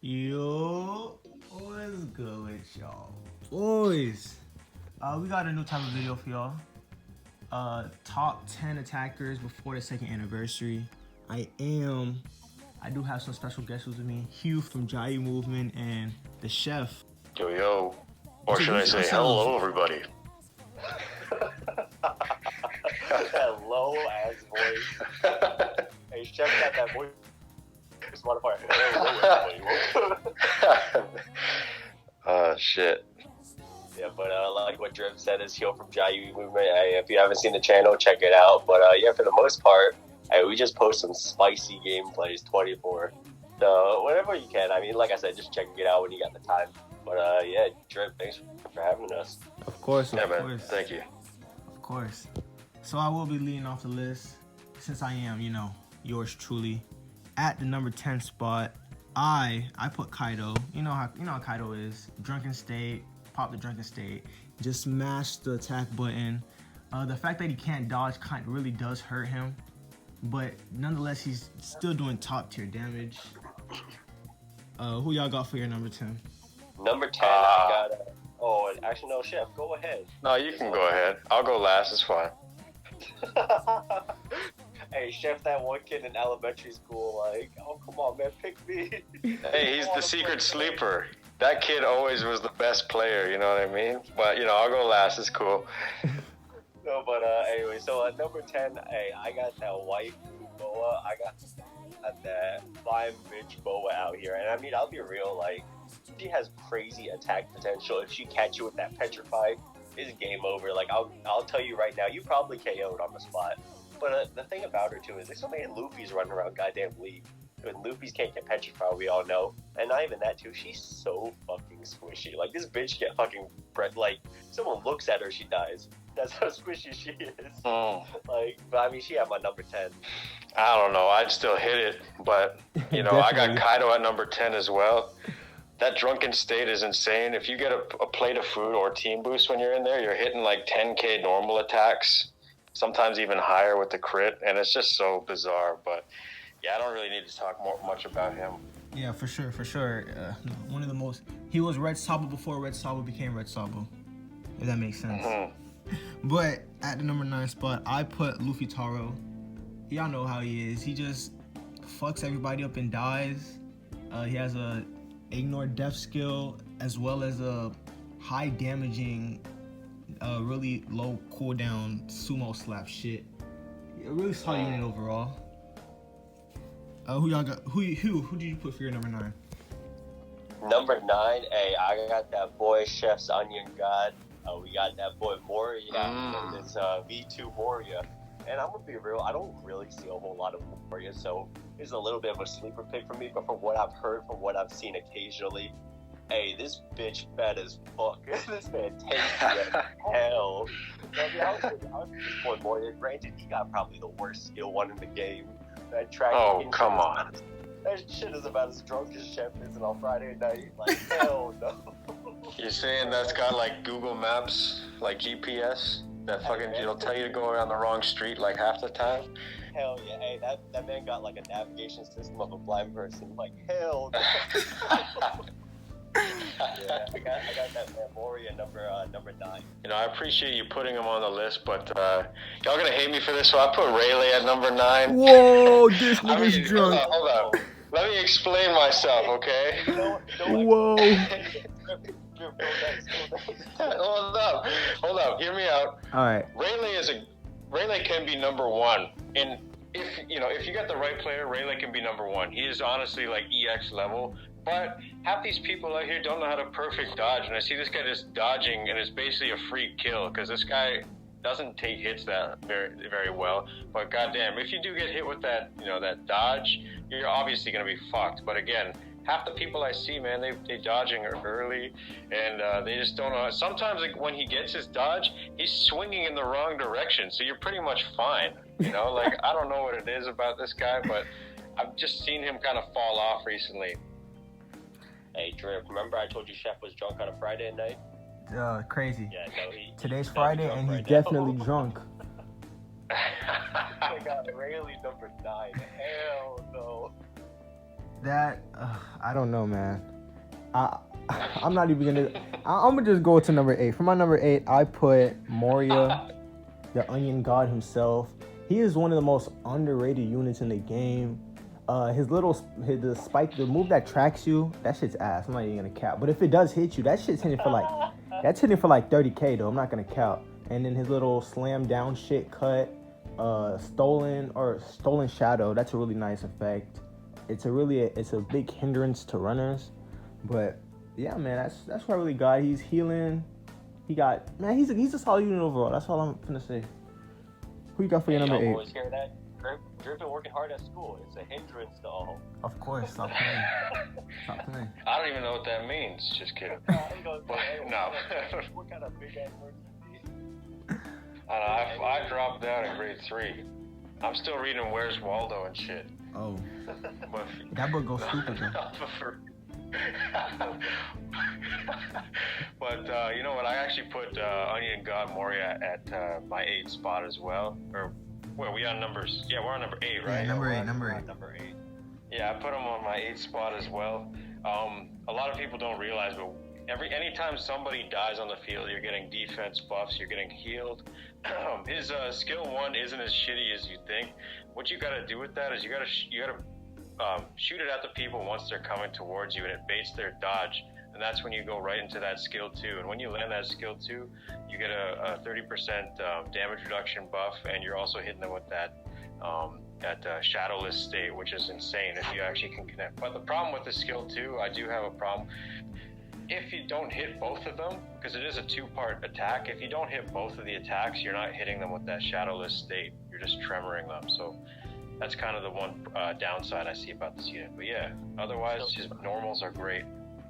Yo, what's good with y'all? Boys, we got a new type of video for y'all. Top 10 attackers before the second anniversary. I do have some special guests with me. Hyou from Jayu movement and the chef. Yo. Or should I say hello, everybody? Hello ass voice. Hey, chef got that voice. Spotify. Hello, everybody. Shit. Yeah, but like what Drip said, is Hyou from Jayu movement. If you haven't seen the channel, check it out. But yeah, for the most part, we just post some spicy gameplays 24. So whenever you can. I mean, like I said, just check it out when you got the time. But yeah, Drip, thanks for having us. Of course, of course. Man, thank you. Of course. So I will be leading off the list since I am, yours truly. At the number 10 spot, I put Kaido. You know how Kaido is. Drunken state, pop the drunken state, just smash the attack button. The fact that he can't dodge really does hurt him, but nonetheless, he's still doing top tier damage. Who y'all got for your number 10? Number 10, I got. Oh, actually, no, Chef, go ahead. No, you can go ahead. I'll go last. It's fine. Hey, Chef, that one kid in elementary school, like, oh, come on, man, pick me. Hey, he's the secret sleeper. That kid always was the best player, you know what I mean? But, I'll go last. It's cool. No, but anyway, so at number 10, hey, I got that white boa. I got that fine bitch boa out here. And I mean, I'll be real, like, she has crazy attack potential. If she catch you with that petrify, it's game over. Like, I'll tell you right now, you probably KO'd on the spot. But the thing about her, too, is there's so many Luffys running around goddamn league. When Luffys can't get petrified, we all know. And not even that, too. She's so fucking squishy. Like, this bitch get fucking bread. Like, someone looks at her, she dies. That's how squishy she is. Like, but I mean, she had my number 10. I don't know. I'd still hit it. But, I got Kaido at number 10 as well. That drunken state is insane. If you get a plate of food or team boost when you're in there, you're hitting like 10k normal attacks. Sometimes even higher with the crit. And it's just so bizarre. But, yeah, I don't really need to talk much about him. Yeah, for sure. One of the most... He was Red Salvo before Red Salvo became Red Salvo. If that makes sense. Mm-hmm. But at the number 9 spot, I put Luffy Taro. Y'all know how he is. He just fucks everybody up and dies. He has a ignore death skill as well as a high damaging, really low cooldown sumo slap shit. A really solid unit overall. Who y'all got? Who did you put for your number 9? Number 9, hey, I got that boy Chef's Onion God. We got that boy Moira. It's V2 Moira. And I'm gonna be real, I don't really see a whole lot of Moira, so it's a little bit of a sleeper pick for me. But from what I've heard, from what I've seen occasionally, hey, this bitch fat as fuck. This man tasty as hell. I mean, I was this boy Moira. Granted, he got probably the worst skill one in the game. That track. Oh, come on. That shit is about as drunk as Chef is on Friday night. Like, hell no. You're saying that's got like Google Maps, like GPS? That fucking, it'll tell you to go around the wrong street like half the time? Hell yeah. Hey, that man got like a navigation system of a blind person. Like, hell no. Yeah, I got that man Moria number 9. I appreciate you putting him on the list, but y'all gonna hate me for this, so I put Rayleigh at number 9. Whoa, this nigga's drunk. Hold up. Let me explain myself, okay? Whoa. Hold up. Hear me out. All right. Rayleigh can be number 1, and if you got the right player, Rayleigh can be number 1. He is honestly like EX level. But half these people out here don't know how to perfect dodge, and I see this guy just dodging, and it's basically a free kill because this guy doesn't take hits that very, very well. But goddamn, if you do get hit with that, that dodge, you're obviously gonna be fucked. But again, half the people I see, man, they dodging early, and they just don't know. Sometimes, like when he gets his dodge, he's swinging in the wrong direction, so you're pretty much fine. Like I don't know what it is about this guy, but I've just seen him kind of fall off recently. Hey, Drip, remember I told you Chef was drunk on a Friday night? Crazy. Yeah, no, Today's Friday, and he's definitely drunk. I got Rayleigh number 9. Hell no. that, I don't know, man. I'm not even gonna. I'm gonna just go to number 8. For my number 8, I put Moira, the Onion God himself. He is one of the most underrated units in the game. The spike, the move that tracks you, that shit's ass. I'm not even gonna cap. But if it does hit you, that's hitting for like 30k though. I'm not gonna count. And then his little slam down shit cut, stolen shadow. That's a really nice effect. It's a big hindrance to runners. But yeah, man, that's what I really got. He's healing. He's a solid unit overall. That's all I'm gonna say. Who you got for your number 8? Always hear that. Drip been working hard at school. It's a hindrance to all. Of course, stop playing. Stop playing. I don't even know what that means. Just kidding. No. What kind of big ass word is I dropped down in grade 3. I'm still reading Where's Waldo and shit. Oh. But, That book goes stupid though. But you know what? I actually put Onion God Moria at my 8 spot as well. Or, well, we on numbers? Yeah, we're on number 8, right? Yeah, number 8. Number 8. Yeah, I put him on my 8 spot as well. A lot of people don't realize, but anytime somebody dies on the field, you're getting defense buffs, you're getting healed. His skill 1 isn't as shitty as you think. What you gotta do with that is you gotta shoot it at the people once they're coming towards you, and it baits their dodge. And that's when you go right into that skill 2. And when you land that skill 2, you get a 30% damage reduction buff, and you're also hitting them with that shadowless state, which is insane if you actually can connect. But the problem with the skill 2, I do have a problem. If you don't hit both of them, because it is a 2-part attack, if you don't hit both of the attacks, you're not hitting them with that shadowless state. You're just tremoring them. So that's kind of the one downside I see about this unit. But yeah, otherwise, his normals are great.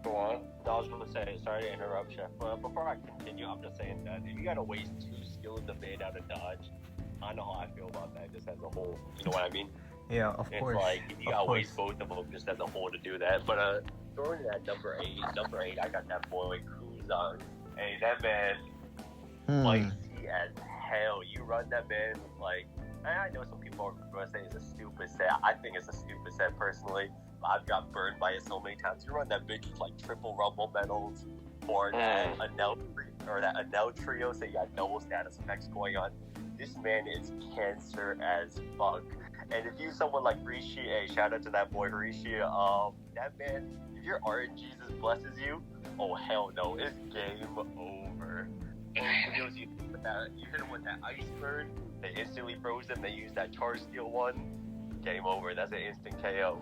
Go on. I was gonna say, sorry to interrupt, Chef, but before I continue, I'm just saying that if you gotta waste 2 skill in the mid out of dodge, I know how I feel about that just as a whole. You know what I mean? Yeah, of course. It's like, you gotta waste both of them just as a whole to do that. But throwing it at number 8, I got that boy Cruzon. Hey, that man, spicy as hell. You run that man with like, I know some people are going to say it's a stupid set. I think it's a stupid set personally. I've got burned by it so many times. You run that bitch with like triple rumble medals or that Anel trio, so you got double status effects going on. This man is cancer as fuck. And if you someone like Rishi, hey, shout out to that boy Rishi, that man, if your RNG blesses you, oh hell no, it's game over. You hit him with that ice bird, they instantly froze him, they use that char steel one, game over. That's an instant KO.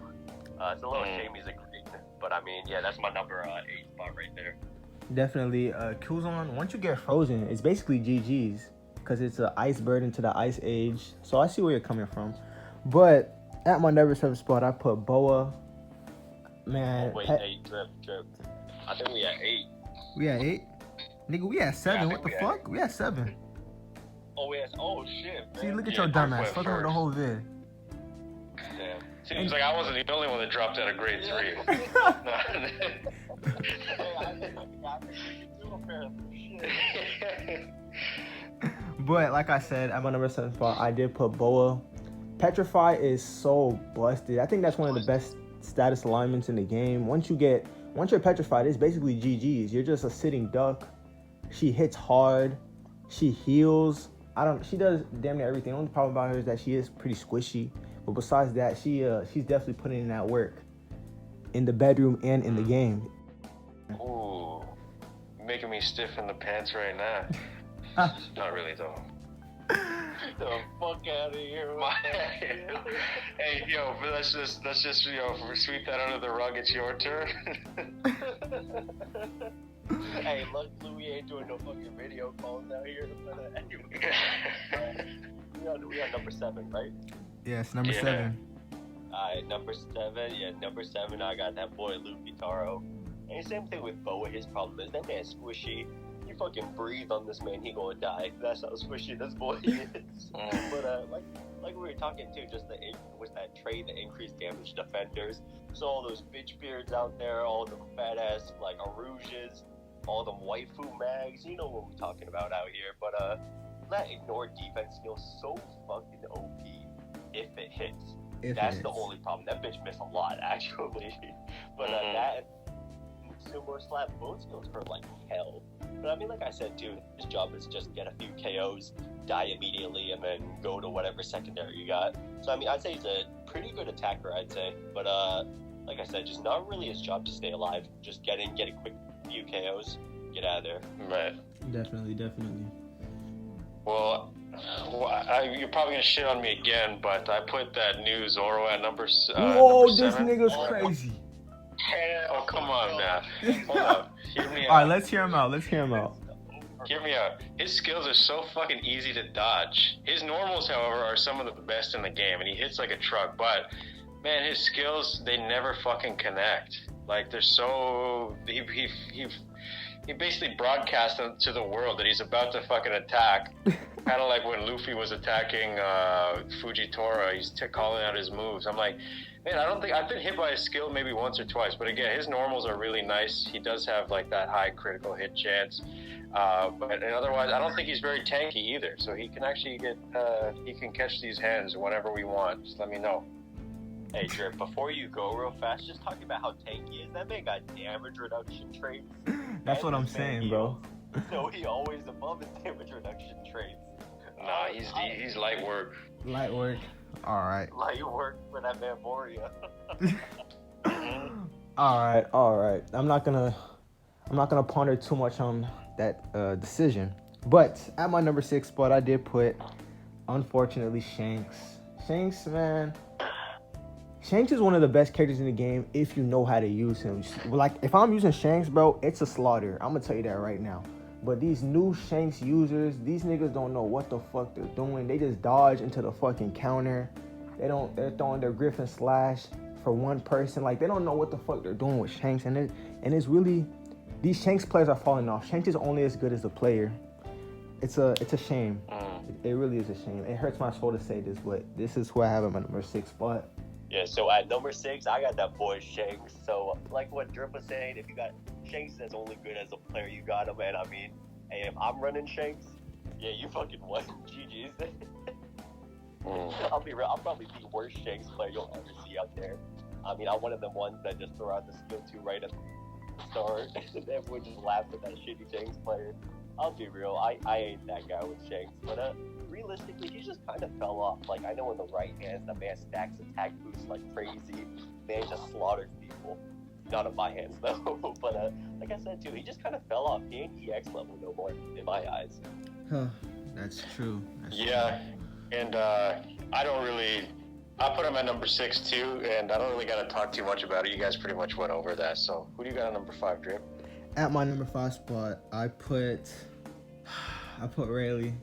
It's a little shame he's a green, but I mean, yeah, that's my number 8 spot right there. Definitely. Kuzon, once you get frozen, it's basically GG's because it's an ice bird into the ice age. So I see where you're coming from. But at my number 7 spot, I put Boa. Man. Oh, wait, 8, Drip. I think we at 8. We at 8? Nigga, we at 7. What the fuck? We at 7. Oh, yes. Oh, shit, man. See, look at your dumbass. Fucking with the whole vid. Damn. Seems like I wasn't the only one that dropped out of grade 3. But like I said, at my number 7 spot, I did put Boa. Petrify is so busted. I think that's one of the best status alignments in the game. Once you're petrified, it's basically GG's. You're just a sitting duck. She hits hard. She heals. She does damn near everything. The only problem about her is that she is pretty squishy. But besides that, she's definitely putting in that work in the bedroom and in the game. Ooh, making me stiff in the pants right now. Not really though. The fuck out of here, Hey, yo, but let's just sweep that under the rug. It's your turn. Hey, look, we ain't doing no fucking video calls out here. Anyway, we are number 7, right? Yes, number 7. Alright, number 7. Yeah, number 7. I got that boy Luffy Taro. And same thing with Boa. His problem is that man's squishy. You fucking breathe on this man, he gonna die. That's how squishy this boy is. But like we were talking too, just with that trait, the increased damage defenders. So all those bitch beards out there, all them fat ass like Arouges, all them waifu mags. You know what we're talking about out here. But that ignore defense skill so fucking OP if it hits. That's the only problem. That bitch missed a lot, actually. But that sumo slap, both skills hurt like hell. But I mean, like I said too, his job is just get a few KOs, die immediately, and then go to whatever secondary you got. So I mean, I'd say he's a pretty good attacker, I'd say. But like I said, just not really his job to stay alive. Just get a quick few KOs, get out of there. Right. Definitely. Well, you're probably gonna shit on me again, but I put that new Zoro at number Whoa, number this 7. nigga's crazy. Oh, come on, man. Hold up. Hear me out. All right, let's hear him out. Hear me out. His skills are so fucking easy to dodge. His normals, however, are some of the best in the game, and he hits like a truck. But man, his skills, they never fucking connect. Like, they're so... He basically broadcast them to the world that he's about to fucking attack. Kind of like when Luffy was attacking Fujitora. He's calling out his moves. I'm like, man, I don't think... I've been hit by his skill maybe once or twice. But again, his normals are really nice. He does have like that high critical hit chance. But otherwise, I don't think he's very tanky either. So he can actually get... he can catch these hands whenever we want. Just let me know. Hey, Drip, before you go real fast, just talking about how tanky he is. That man got damage reduction traits. That's what I'm saying, bro. So he always above his damage reduction traits. Nah, he's light work. Light work. All right. Light work for that man Moira. All right. I'm not gonna ponder too much on that decision. But at my number 6 spot, I did put, unfortunately, Shanks. Shanks, man. Shanks is one of the best characters in the game if you know how to use him. Like, if I'm using Shanks, bro, it's a slaughter. I'm gonna tell you that right now. But these new Shanks users, these niggas don't know what the fuck they're doing. They just dodge into the fucking counter. They're throwing their Griffin Slash for one person. Like, they don't know what the fuck they're doing with Shanks. And it's really, these Shanks players are falling off. Shanks is only as good as the player. It's a shame. It really is a shame. It hurts my soul to say this, but this is who I have at my number 6 spot. Yeah, so at number 6, I got that boy Shanks. So, like what Drip was saying, if you got Shanks that's only good as a player, you got him. And I mean, hey, if I'm running Shanks, yeah, you fucking won. GG's. I'll be real, I'll probably be the worst Shanks player you'll ever see out there. I mean, I'm one of them ones that just throw out the skill 2 right at the start, and everyone just laughs at that shitty Shanks player. I'll be real, I ain't that guy with Shanks, but realistically, he just kind of fell off. Like, I know in the right hands, the man stacks attack boosts like crazy. Man just slaughters people. Not in my hands, though. But, like I said, too, he just kind of fell off. He ain't EX level no more, in my eyes. Huh. That's true. Yeah, and I put him at number 6, too, and I don't really got to talk too much about it. You guys pretty much went over that. So, who do you got at number 5, Drip? At my number 5 spot, I put Rayleigh.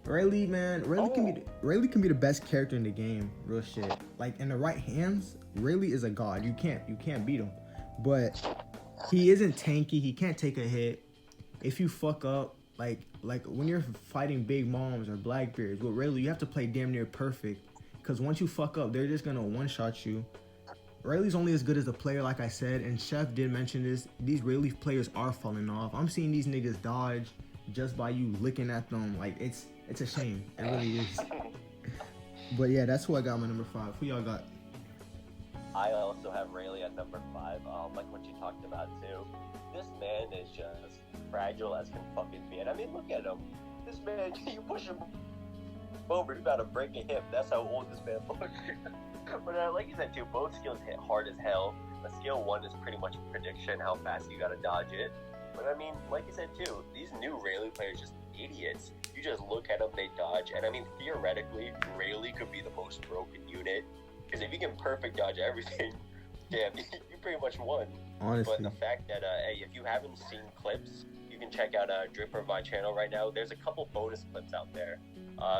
Rayleigh, man, Rayleigh can be the best character in the game. Real shit. Like, in the right hands, Rayleigh is a god. You can't beat him. But he isn't tanky. He can't take a hit. If you fuck up, like when you're fighting Big Moms or Blackbeards with Rayleigh, you have to play damn near perfect. Because once you fuck up, they're just gonna one-shot you. Rayleigh's only as good as the player, like I said, and Chef did mention this. These Rayleigh players are falling off. I'm seeing these niggas dodge just by you looking at them. Like, it's a shame. It really is. But yeah, that's who I got my number 5. Who y'all got? I also have Rayleigh at number 5. Like what you talked about too. This man is just fragile as can fucking be. And I mean, look at him. This man, you push him over, you about to break a hip. That's how old this man looks. But like you said too, both skills hit hard as hell. The skill 1 is pretty much a prediction how fast you gotta dodge it. But I mean, like you said too, these new Rayleigh players just idiots. You just look at them, they dodge, and I mean, theoretically, Rayleigh could be the most broken unit. Because if you can perfect dodge everything, damn, you pretty much won. Honestly. But the fact that, hey, if you haven't seen clips, you can check out Drip or my channel right now. There's a couple bonus clips out there.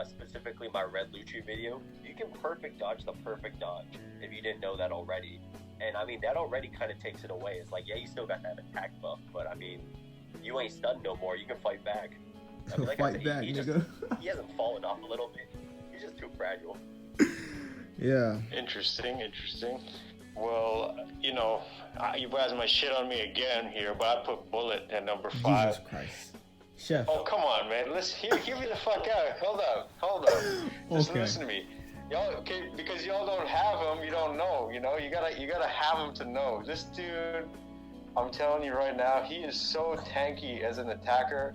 Specifically my Red Lucha video. You can perfect dodge the perfect dodge, if you didn't know that already. And I mean, that already kind of takes it away. It's like, yeah, you still got that attack buff, but I mean, you ain't stunned no more. You can fight back. I mean, like Fight back, nigga. He hasn't fallen off a little bit. He's just too fragile. Yeah. Interesting. Well, you know, you guys might shit on me again here, but I put Bullet at number 5. Jesus Christ. Chef. Oh, come on, man. Hear me the fuck out. Hold up. Just Okay. listen to me. Y'all, okay, because y'all don't have him, you don't know. You know, you gotta have him to know. This dude, I'm telling you right now, he is so tanky as an attacker.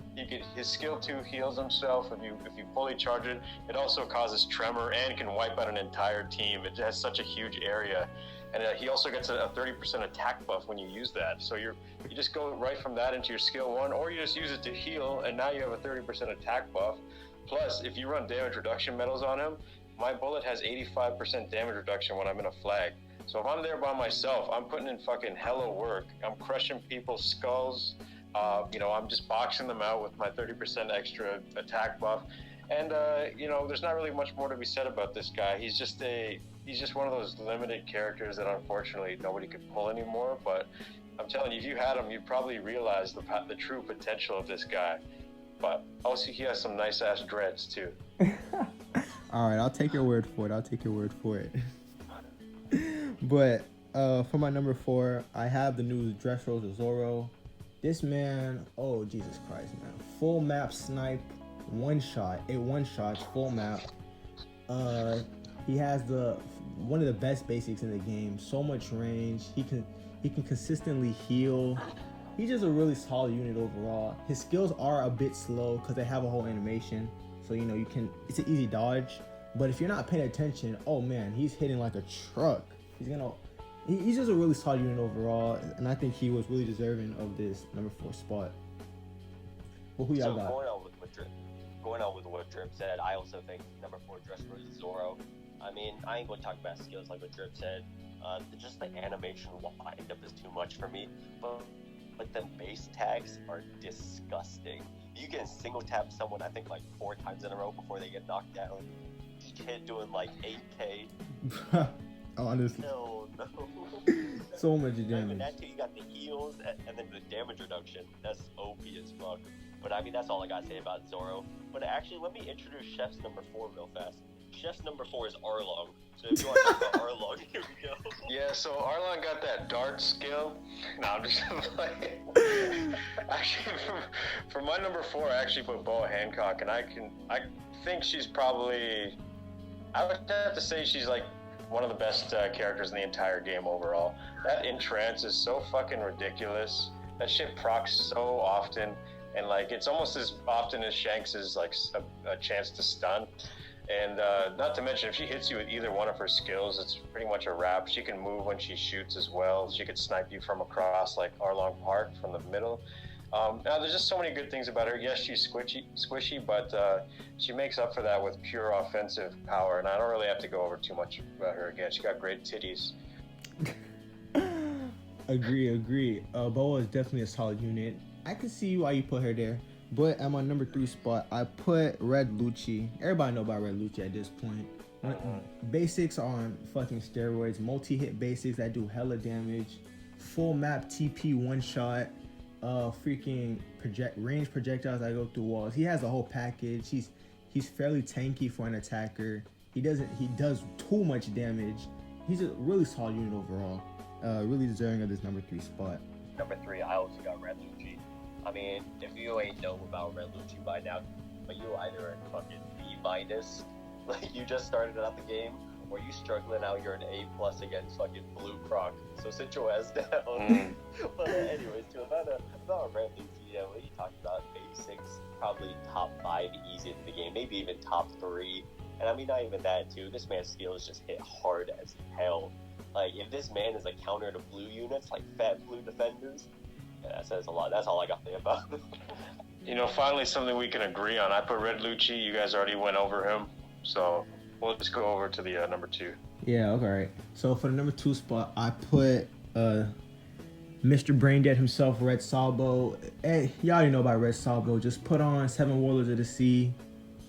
His skill 2 heals himself if you fully charge it. It also causes tremor and can wipe out an entire team. It has such a huge area, and he also gets a 30% attack buff when you use that. So you just go right from that into your skill 1, or you just use it to heal, and now you have a 30% attack buff. Plus, if you run damage reduction medals on him, my bullet has 85% damage reduction when I'm in a flag. So if I'm there by myself, I'm putting in fucking hella work. I'm crushing people's skulls. I'm just boxing them out with my 30% extra attack buff. And there's not really much more to be said about this guy. He's just one of those limited characters that unfortunately nobody could pull anymore. But I'm telling you, if you had him, you'd probably realize the true potential of this guy. But also, he has some nice ass dreads too. All right, I'll take your word for it. But for my number 4, I have the new dress rose of Zoro. This man, oh Jesus Christ, man! Full map snipe, one shots full map. He has one of the best basics in the game. So much range. He can consistently heal. He's just a really solid unit overall. His skills are a bit slow because they have a whole animation. So it's an easy dodge. But if you're not paying attention, oh man, he's hitting like a truck. He's just a really solid unit overall, and I think he was really deserving of this number 4 spot. Well, who y'all got? Going on with what Drip said, I also think number 4 Dressrosa is Zoro. I mean, I ain't gonna talk about skills like what Drip said. Just the animation wind-up is too much for me. But the base tags are disgusting. You can single tap someone, I think, like 4 times in a row before they get knocked down. Each hit doing like 8k. Honestly. Hell no. So much damage. And that too, you got the heals and then the damage reduction. That's OP as fuck. But I mean, that's all I gotta say about Zoro. But actually, let me introduce Chef's number 4 real fast. Chef's number 4 is Arlong. So if you want to talk about Arlong, here we go. Yeah, so Arlong got that dart skill. No, I'm just playing. Actually, for my number 4, I actually put Boa Hancock, and I think she's probably, I would have to say she's like one of the best characters in the entire game overall. That entrance is so fucking ridiculous. That shit procs so often, and like it's almost as often as Shanks is like a chance to stun. And not to mention, if she hits you with either one of her skills, it's pretty much a wrap. She can move when she shoots as well. She could snipe you from across, like Arlong Park from the middle. Now, there's just so many good things about her. Yes, she's squishy, but she makes up for that with pure offensive power. And I don't really have to go over too much about her again. She got great titties. Agree. Boa is definitely a solid unit. I can see why you put her there. But at my number 3 spot, I put Red Lucha. Everybody know about Red Lucha at this point. Basics are on fucking steroids. Multi-hit basics that do hella damage. Full map TP one shot. Freaking range projectiles that go through walls. He has a whole package. He's fairly tanky for an attacker. He does too much damage. He's a really solid unit overall. Really deserving of this number 3 spot. Number 3, I also got Red Lucha. I mean, if you ain't know about Red Lucha by now, but you either are fucking B-, like you just started out the game, or you struggling out, you're an A+ against fucking Blue Croc. So sit your ass down. But anyways, about Red Lucha, what you talked about, basics, probably top 5 easiest in the game, maybe even top 3. And I mean, not even that too. This man's skills just hit hard as hell. Like, if this man is a counter to blue units, like fat blue defenders, yeah, that says a lot. That's all I got to say about it. Finally something we can agree on. I put Red Lucha. You guys already went over him. So we'll just go over to the number 2. Yeah, okay, right. So for the number 2 spot, I put Mr. Braindead himself, Red Salvo. Hey, y'all already know about Red Salvo. Just put on 7 Warlords of the Sea,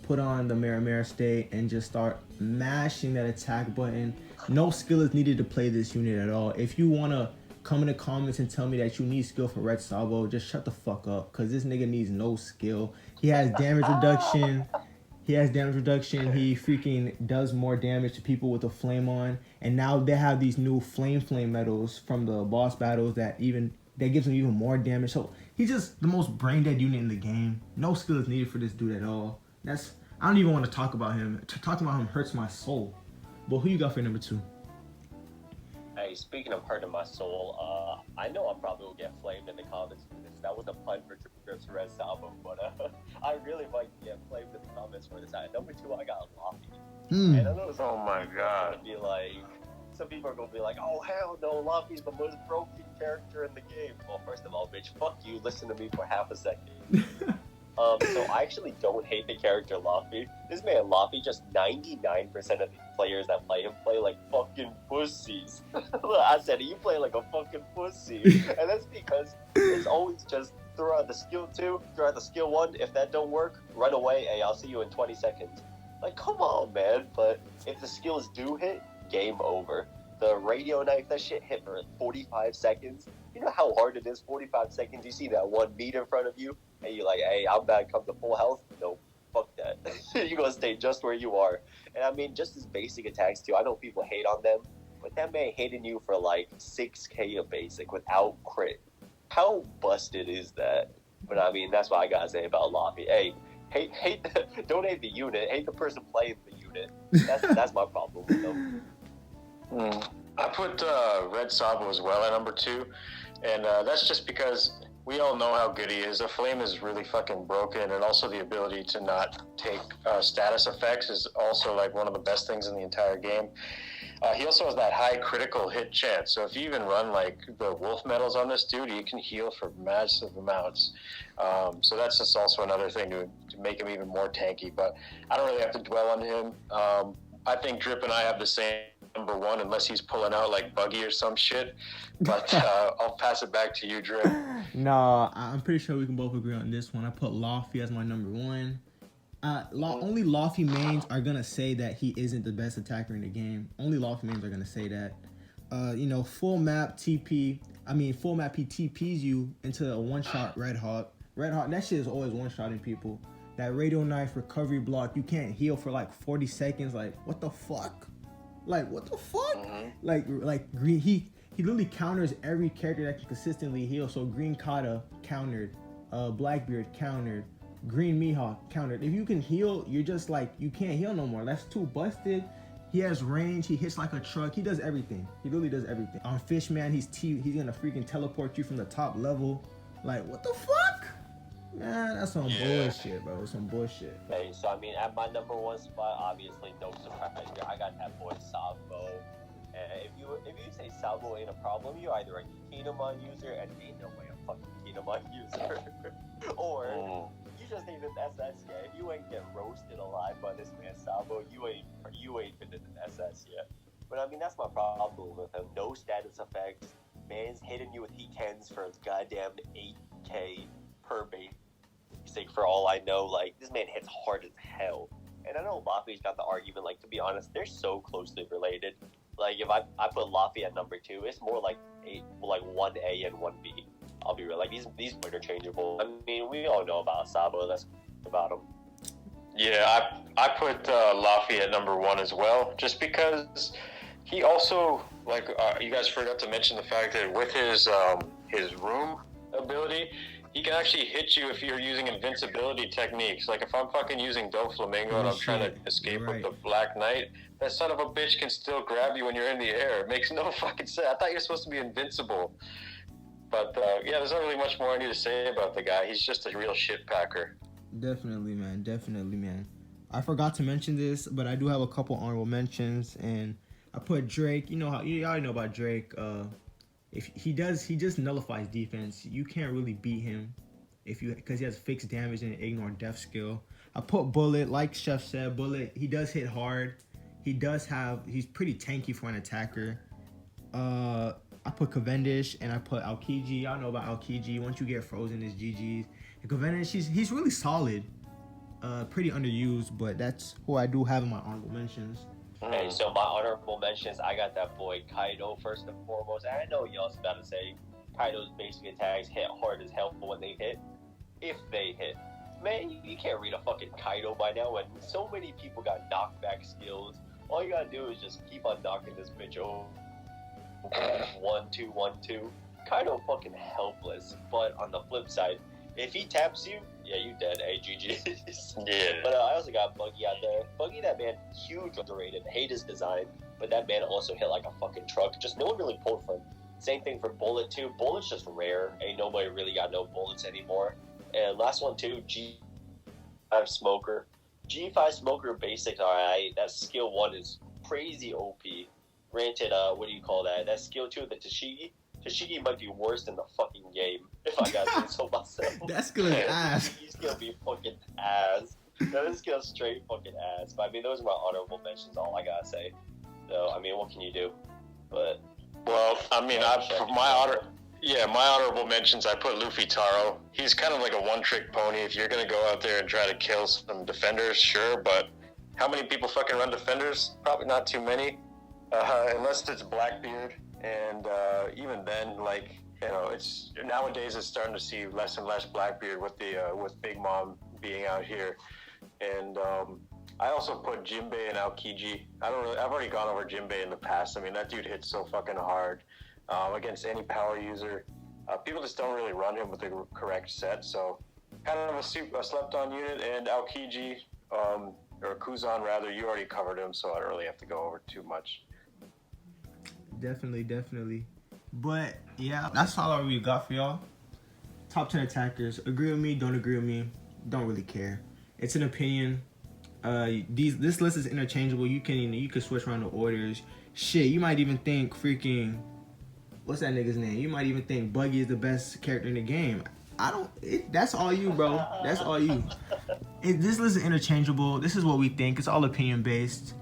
put on the Mera State, and just start mashing that attack button. No skill is needed to play this unit at all. If you want to come in the comments and tell me that you need skill for Red Salvo, just shut the fuck up, because this nigga needs no skill. He has damage reduction. He freaking does more damage to people with a flame on. And now they have these new flame medals from the boss battles that gives him even more damage. So he's just the most brain dead unit in the game. No skill is needed for this dude at all. I don't even want to talk about him. Talking about him hurts my soul. But who you got for number 2? Hey, speaking of hurting my soul, I know I probably will get flamed in the comments for this. That was a pun for Drip's Red Salvo, but I really might get flamed in the comments for this. At number 2, I got Laffy. And I know Oh my god. be like, some people are gonna be like, oh hell no, Laffy's the most broken character in the game. Well, first of all, bitch, fuck you. Listen to me for half a second. So I actually don't hate the character Laffy. This man Laffy, just 99% of the players that play him play like fucking pussies. I said, you play like a fucking pussy. And that's because it's always just throw out the skill 2, throw out the skill 1. If that don't work, run away. Hey, I'll see you in 20 seconds. Like, come on, man. But if the skills do hit, game over. The radio knife, that shit hit for 45 seconds. You know how hard it is, 45 seconds? You see that one meat in front of you, and you're like, hey, I'm back, come to full health? No, fuck that. You're going to stay just where you are. And I mean, just as basic attacks, too. I know people hate on them, but that man hating you for like 6k a basic without crit. How busted is that? But I mean, that's what I gotta say about Laffy. Hey, don't hate the unit, hate the person playing the unit. That's my problem with them. I put Red Sabo as well at number 2, and that's just because we all know how good he is. The flame is really fucking broken, and also the ability to not take status effects is also like one of the best things in the entire game. He also has that high critical hit chance, so if you even run like the wolf medals on this dude, he can heal for massive amounts. So that's just also another thing to make him even more tanky, but I don't really have to dwell on him. I think Drip and I have the same number 1, unless he's pulling out like Buggy or some shit. But I'll pass it back to you, Drip. No, I'm pretty sure we can both agree on this one. I put Laffy as my number 1. Only Laffy mains are gonna say that he isn't the best attacker in the game. Only Laffy mains are gonna say that. Full map TP. I mean, full map he TPs you into a one-shot Red Hawk. Red Hawk, that shit is always one-shotting people. That radio knife recovery block, you can't heal for like 40 seconds. Like, what the fuck? Like, what the fuck? Like Green, he literally counters every character that can consistently heal. So Green Kata countered, Blackbeard countered, Green Mihawk countered. If you can heal, you're just like, you can't heal no more. That's too busted. He has range. He hits like a truck. He does everything. He literally does everything. On Fishman, he's gonna freaking teleport you from the top level. Like, what the fuck? Man, that's some bullshit, bro. Some bullshit. Hey, so I mean, at my number 1 spot, obviously, no surprise here. I got that boy Salvo. And if you say Salvo ain't a problem, you're either a Kinemon user, and ain't no way a fucking Kinemon user, or you just ain't an SS yet. If you ain't get roasted alive by this man Salvo, you ain't been in an SS yet. But I mean, that's my problem with him. No status effects. Man's hitting you with heat cans for goddamn 8k per basic. For all I know, like, this man hits hard as hell. And I know Laffy's got the argument, like, to be honest, they're so closely related. Like, if I put Laffy at number 2, it's more like 1A and 1B. I'll be real, like, these are interchangeable. I mean, we all know about Sabo, that's about him. Yeah, I put Laffy at number 1 as well, just because he also, like, you guys forgot to mention the fact that with his room ability, he can actually hit you if you're using invincibility techniques. Like, if I'm fucking using Doflamingo and I'm trying to escape with the Black Knight, that son of a bitch can still grab you when you're in the air. It makes no fucking sense. I thought you're supposed to be invincible. But, yeah, there's not really much more I need to say about the guy. He's just a real shit packer. Definitely, man. Definitely, man. I forgot to mention this, but I do have a couple honorable mentions. And I put Drake. You already know about Drake. If he just nullifies defense. You can't really beat him because he has fixed damage and ignore death skill. I put Bullet, like Chef said, Bullet, he does hit hard. He's pretty tanky for an attacker. I put Cavendish and I put Aokiji. Y'all know about Aokiji. Once you get frozen, it's GG's. And Cavendish, he's really solid. Pretty underused, but that's who I do have in my honorable mentions. Okay, so my honorable mentions, I got that boy Kaido first and foremost. And I know y'all's about to say Kaido's basic attacks hit hard as hell when they hit. If they hit. Man, you can't read a fucking Kaido by now, and so many people got knockback skills. All you gotta do is just keep on knocking this bitch over. 1-2, 1-2. Kaido fucking helpless, but on the flip side, If he taps you, yeah, you dead. Hey, GG's. Yeah. But I also got Buggy out there. Buggy, that man, huge underrated. Hate his design, but that man also hit like a fucking truck. Just no one really pulled for him. Same thing for Bullet too. Bullet's just rare. Ain't nobody really got no bullets anymore. And last one too, G5 Smoker. G5 Smoker basics, alright. That skill 1 is crazy OP. Granted, what do you call that? That skill 2, the Tashigi might be worse than the fucking game, if I gotta say so myself. That skill is ass. He's gonna be fucking ass. That skill straight fucking ass. But I mean, those are my honorable mentions, all I gotta say. So, I mean, what can you do? But... Well, I mean, for my honorable mentions, I put Luffy Taro. He's kind of like a one-trick pony. If you're gonna go out there and try to kill some defenders, sure, but how many people fucking run defenders? Probably not too many, unless it's Blackbeard. And even then, like, you know, it's nowadays it's starting to see less and less Blackbeard with with Big Mom being out here. And I also put Jinbei and Aokiji. I've already gone over Jinbei in the past. I mean, that dude hits so fucking hard against any power user. People just don't really run him with the correct set. So kind of a slept-on unit. And Aokiji, or Kuzan rather, you already covered him, so I don't really have to go over too much. Definitely. But yeah, that's all we got for y'all. Top 10 attackers. Agree with me, don't agree with me. Don't really care. It's an opinion. This list is interchangeable. You can switch around the orders. Shit, you might even think freaking, what's that nigga's name? You might even think Buggy is the best character in the game. That's all you, bro. That's all you. This list is interchangeable. This is what we think. It's all opinion based.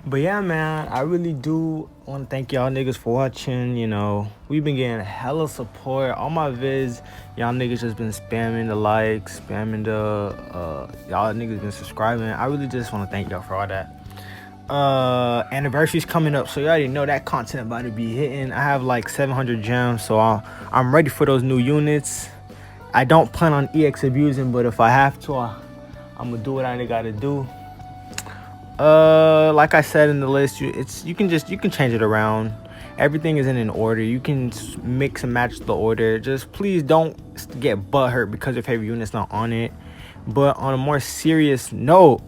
But yeah, man, I really do want to thank y'all niggas for watching. You know, we've been getting hella support. All my vids, y'all niggas just been spamming the likes, spamming the, y'all niggas been subscribing. I really just want to thank y'all for all that. Anniversary's coming up, so you already know that content about to be hitting. I have like 700 gems, so I'm ready for those new units. I don't plan on EX abusing, but if I have to, I'm gonna do what I gotta do. Like I said in the list, you can change it around. Everything is in an order. You can mix and match the order. Just please don't get butthurt because your favorite unit's not on it. But on a more serious note,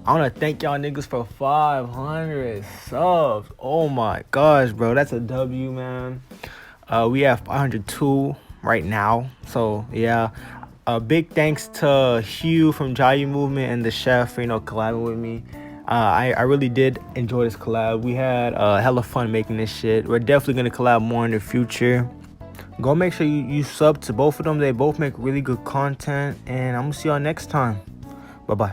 I want to thank y'all niggas for 500 subs. Oh my gosh, bro, that's a W, man. We have 502 right now, so yeah. Big thanks to Hyou from Jayu Movement and the chef for, collabing with me. I really did enjoy this collab. We had hella fun making this shit. We're definitely gonna collab more in the future. Go make sure you sub to both of them. They both make really good content, and I'm gonna see y'all next time. Bye bye.